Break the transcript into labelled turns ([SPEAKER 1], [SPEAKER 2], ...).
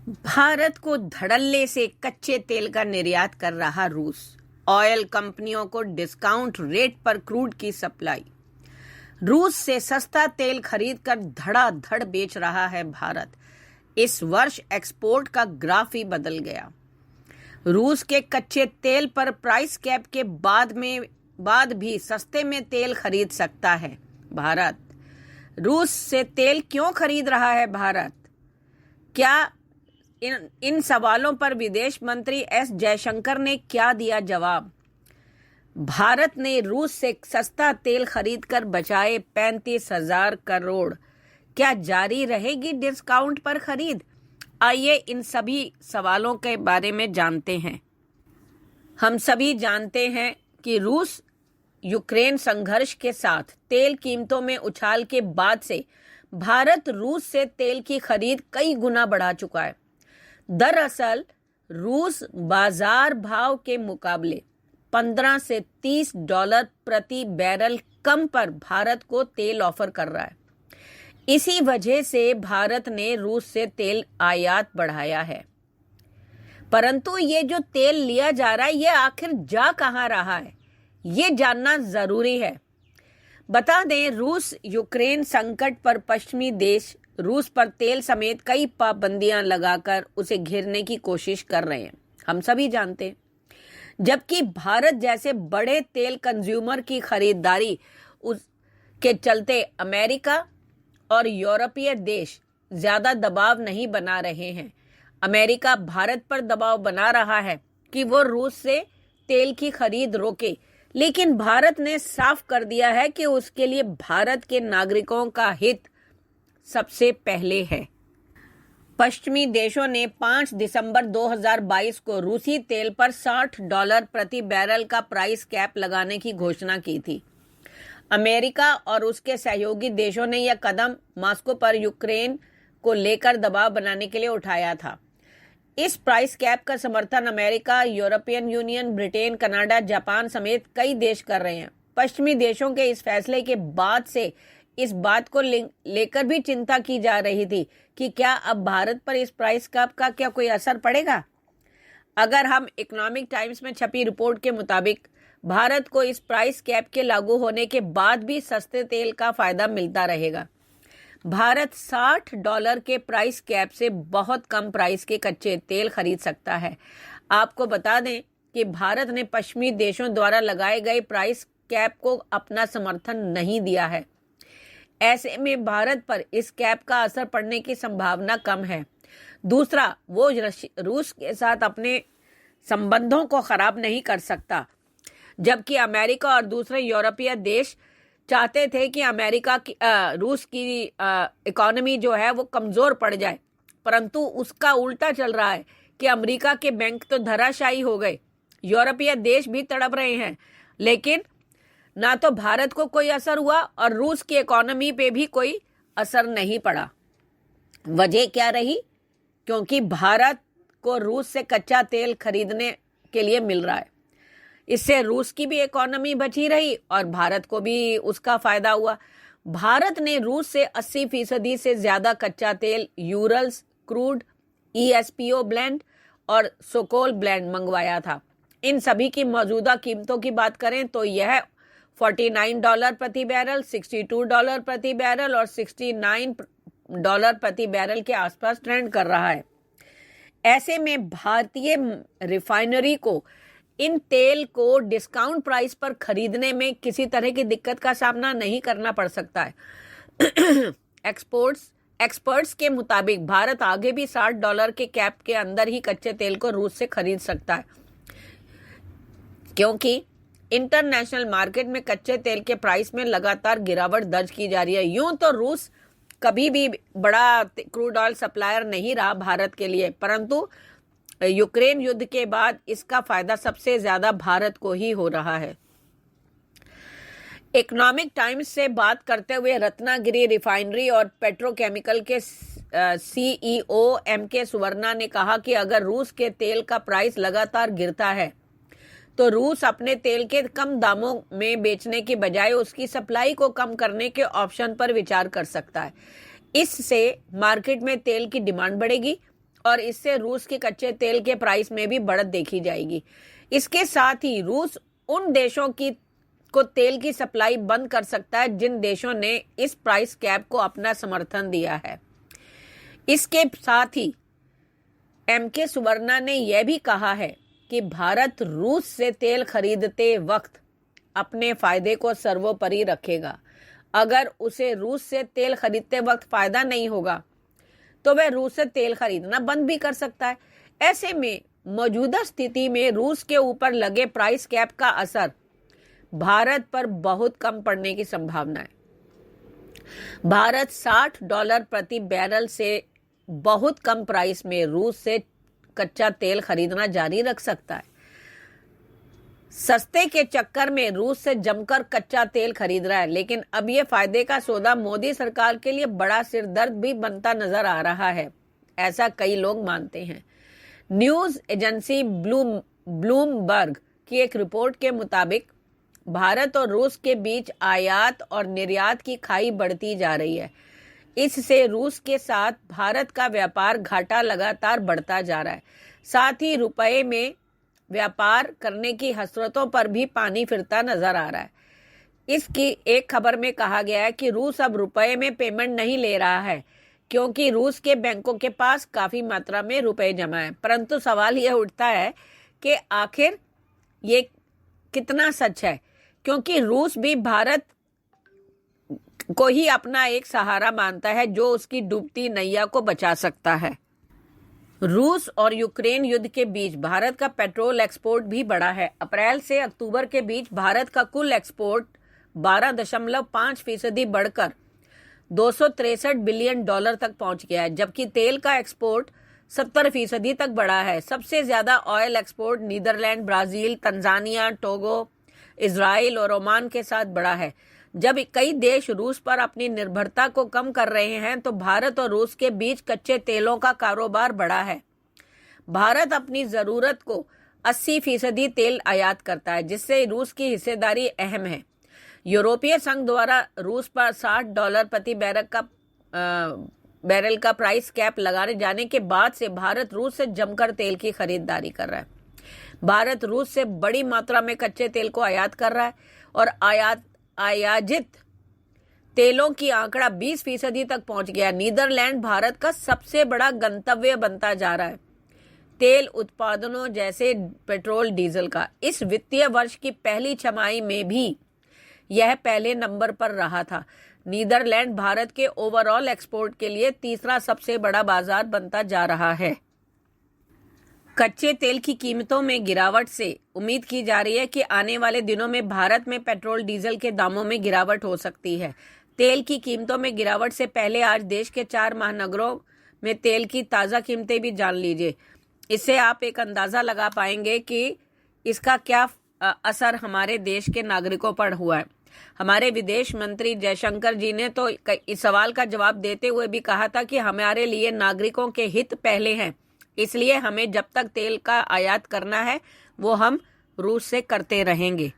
[SPEAKER 1] भारत को धड़ल्ले से कच्चे तेल का निर्यात कर रहा रूस। ऑयल कंपनियों को डिस्काउंट रेट पर क्रूड की सप्लाई। रूस से सस्ता तेल खरीदकर धड़ाधड़ बेच रहा है भारत। इस वर्ष एक्सपोर्ट का ग्राफ ही बदल गया। रूस के कच्चे तेल पर प्राइस कैप के बाद भी सस्ते में तेल खरीद सकता है भारत। रूस से तेल क्यों खरीद रहा है भारत? क्या इन सवालों पर विदेश मंत्री एस जयशंकर ने क्या दिया जवाब? भारत ने रूस से सस्ता तेल खरीदकर बचाए 35,000 करोड़। क्या जारी रहेगी डिस्काउंट पर खरीद? आइए इन सभी सवालों के बारे में जानते हैं। हम सभी जानते हैं कि रूस यूक्रेन संघर्ष के साथ तेल कीमतों में उछाल के बाद से भारत रूस से तेल की खरीद कई गुना बढ़ा चुका है। दरअसल रूस बाजार भाव के मुकाबले 15 से $30 प्रति बैरल कम पर भारत को तेल ऑफर कर रहा है। इसी वजह से भारत ने रूस से तेल आयात बढ़ाया है। परंतु ये जो तेल लिया जा रहा है ये आखिर जा कहां रहा है, ये जानना जरूरी है। बता दें, रूस यूक्रेन संकट पर पश्चिमी देश रूस पर तेल समेत कई पाबंदियां लगाकर उसे घेरने की कोशिश कर रहे हैं, हम सभी जानते हैं। जबकि भारत जैसे बड़े तेल कंज्यूमर की खरीदारी के चलते अमेरिका और यूरोपीय देश ज्यादा दबाव नहीं बना रहे हैं। अमेरिका भारत पर दबाव बना रहा है कि वो रूस से तेल की खरीद रोके, लेकिन भारत ने साफ कर दिया है कि उसके लिए भारत के नागरिकों का हित सबसे पहले है। पश्चिमी देशों ने 5 दिसंबर 2022 को रूसी तेल पर $60 प्रति बैरल का प्राइस कैप लगाने की घोषणा की थी। अमेरिका और उसके सहयोगी देशों ने यह कदम मॉस्को पर यूक्रेन को लेकर दबाव बनाने के लिए उठाया था। इस प्राइस कैप का समर्थन America, European union, Britain, Canada, Japan समेत कई देश कर रहे हैं। पश्चिमी देशों के इस फैसले के बाद से इस बात को लेकर भी चिंता की जा रही थी कि क्या अब भारत पर इस प्राइस कैप का क्या कोई असर पड़ेगा। अगर हम इकोनॉमिक टाइम्स में छपी रिपोर्ट के मुताबिक भारत को इस प्राइस कैप के लागू होने के बाद भी सस्ते तेल का फायदा मिलता रहेगा। भारत $60 के प्राइस कैप से बहुत कम प्राइस के कच्चे तेल खरीद सकता है। आपको बता दें कि भारत ने पश्चिमी देशों द्वारा लगाए गए प्राइस कैप को अपना समर्थन नहीं दिया है। ऐसे में भारत पर इस कैप का असर पड़ने की संभावना कम है। दूसरा, वो रूस के साथ अपने संबंधों को खराब नहीं कर सकता, जबकि अमेरिका और दूसरे यूरोपीय देश चाहते थे कि रूस की इकोनॉमी जो है वो कमजोर पड़ जाए। परंतु उसका उल्टा चल रहा है कि अमेरिका के बैंक तो धराशायी हो गए, यूरोपीय देश भी तड़प रहे हैं, लेकिन ना तो भारत को कोई असर हुआ और रूस की इकोनॉमी पे भी कोई असर नहीं पड़ा। वजह क्या रही? क्योंकि भारत को रूस से कच्चा तेल खरीदने के लिए मिल रहा है। इससे रूस की भी इकोनॉमी बची रही और भारत को भी उसका फायदा हुआ। भारत ने रूस से 80% से ज्यादा कच्चा तेल यूरल्स क्रूड, ESPO ब्लेंड और सोकोल ब्लेंड मंगवाया था। इन सभी की मौजूदा कीमतों की बात करें तो यह $49 प्रति बैरल, $62 प्रति बैरल और $69 प्रति बैरल के आसपास ट्रेंड कर रहा है। ऐसे में भारतीय रिफाइनरी को इन तेल को डिस्काउंट प्राइस पर खरीदने में किसी तरह की दिक्कत का सामना नहीं करना पड़ सकता है। एक्सपर्ट्स के मुताबिक भारत आगे भी $60 के कैप के अंदर ही कच्चे तेल को रूस से खरीद सकता है, क्योंकि इंटरनेशनल मार्केट में कच्चे तेल के प्राइस में लगातार गिरावट दर्ज की जा रही है। यूं तो रूस कभी भी बड़ा क्रूड ऑयल सप्लायर नहीं रहा भारत के लिए, परंतु यूक्रेन युद्ध के बाद इसका फायदा सबसे ज्यादा भारत को ही हो रहा है। इकोनॉमिक टाइम्स से बात करते हुए रत्नागिरी रिफाइनरी और पेट्रोकेमिकल के CEO MK सुवर्णा ने कहा कि अगर रूस के तेल का प्राइस लगातार गिरता है तो रूस अपने तेल के कम दामों में बेचने के बजाय उसकी सप्लाई को कम करने के ऑप्शन पर विचार कर सकता है। इससे मार्केट में तेल की डिमांड बढ़ेगी और इससे रूस के कच्चे तेल के प्राइस में भी बढ़त देखी जाएगी। इसके साथ ही रूस उन देशों को तेल की सप्लाई बंद कर सकता है जिन देशों ने इस प्राइस कैप को अपना समर्थन दिया है। इसके साथ ही एमके सुवर्णा ने यह भी कहा है कि भारत रूस से तेल खरीदते वक्त अपने फायदे को सर्वोपरि रखेगा। अगर उसे रूस से तेल खरीदते वक्त फायदा नहीं होगा तो वह रूस से तेल खरीदना बंद भी कर सकता है। ऐसे में मौजूदा स्थिति में रूस के ऊपर लगे प्राइस कैप का असर भारत पर बहुत कम पड़ने की संभावना है। भारत $60 प्रति बैरल से बहुत कम प्राइस में रूस से कच्चा तेल खरीदना जारी रख सकता है। सस्ते के चक्कर में रूस से जमकर कच्चा तेल खरीद रहा है, लेकिन अब यह फायदे का सौदा मोदी सरकार के लिए बड़ा सिरदर्द भी बनता नजर आ रहा है, ऐसा कई लोग मानते हैं। न्यूज एजेंसी ब्लूमबर्ग की एक रिपोर्ट के मुताबिक भारत और रूस के बीच आयात और निर्यात की खाई बढ़ती जा रही है। इससे रूस के साथ भारत का व्यापार घाटा लगातार बढ़ता जा रहा है। साथ ही रुपए में व्यापार करने की हसरतों पर भी पानी फिरता नजर आ रहा है। इसकी एक खबर में कहा गया है कि रूस अब रुपए में पेमेंट नहीं ले रहा है क्योंकि रूस के बैंकों के पास काफी मात्रा में रुपए जमा है। परंतु सवाल यह उठता है कि आखिर ये कितना सच है, क्योंकि रूस भी भारत को ही अपना एक सहारा मानता है जो उसकी डूबती नैया को बचा सकता है। रूस और यूक्रेन युद्ध के बीच भारत का पेट्रोल एक्सपोर्ट भी बढ़ा है। अप्रैल से अक्टूबर के बीच भारत का कुल एक्सपोर्ट 12.5% बढ़कर $263 बिलियन तक पहुंच गया है, जबकि तेल का एक्सपोर्ट 70% तक बढ़ा है। सबसे ज्यादा oil export Netherlands, Brazil, Tanzania, Togo, Israel और ओमान के साथ बढ़ा है। जब कई देश रूस पर अपनी निर्भरता को कम कर रहे हैं तो भारत और रूस के बीच कच्चे तेलों का कारोबार बढ़ा है। भारत अपनी जरूरत को 80% तेल आयात करता है, जिससे रूस की हिस्सेदारी अहम है। यूरोपीय संघ द्वारा रूस पर $60 प्रति बैरल का प्राइस कैप लगाने जाने के बाद से भारत रूस से जमकर तेल की खरीदारी कर रहा है। भारत रूस से बड़ी मात्रा में कच्चे तेल को आयात कर रहा है और आयाजित तेलों की आंकड़ा 20% तक पहुंच गया। नीदरलैंड भारत का सबसे बड़ा गंतव्य बनता जा रहा है तेल उत्पादनों जैसे पेट्रोल डीजल का। इस वित्तीय वर्ष की पहली छमाही में भी यह पहले नंबर पर रहा था। नीदरलैंड भारत के ओवरऑल एक्सपोर्ट के लिए तीसरा सबसे बड़ा बाजार बनता जा रहा है। कच्चे तेल की कीमतों में गिरावट से उम्मीद की जा रही है कि आने वाले दिनों में भारत में पेट्रोल डीजल के दामों में गिरावट हो सकती है। तेल की कीमतों में गिरावट से पहले आज देश के 4 महानगरों में तेल की ताज़ा कीमतें भी जान लीजिए। इससे आप एक अंदाज़ा लगा पाएंगे कि इसका क्या असर हमारे देश के नागरिकों पर हुआ है। हमारे विदेश मंत्री जयशंकर जी ने तो इस सवाल का जवाब देते हुए भी कहा था कि हमारे लिए नागरिकों के हित पहले हैं, इसलिए हमें जब तक तेल का आयात करना है वो हम रूस से करते रहेंगे।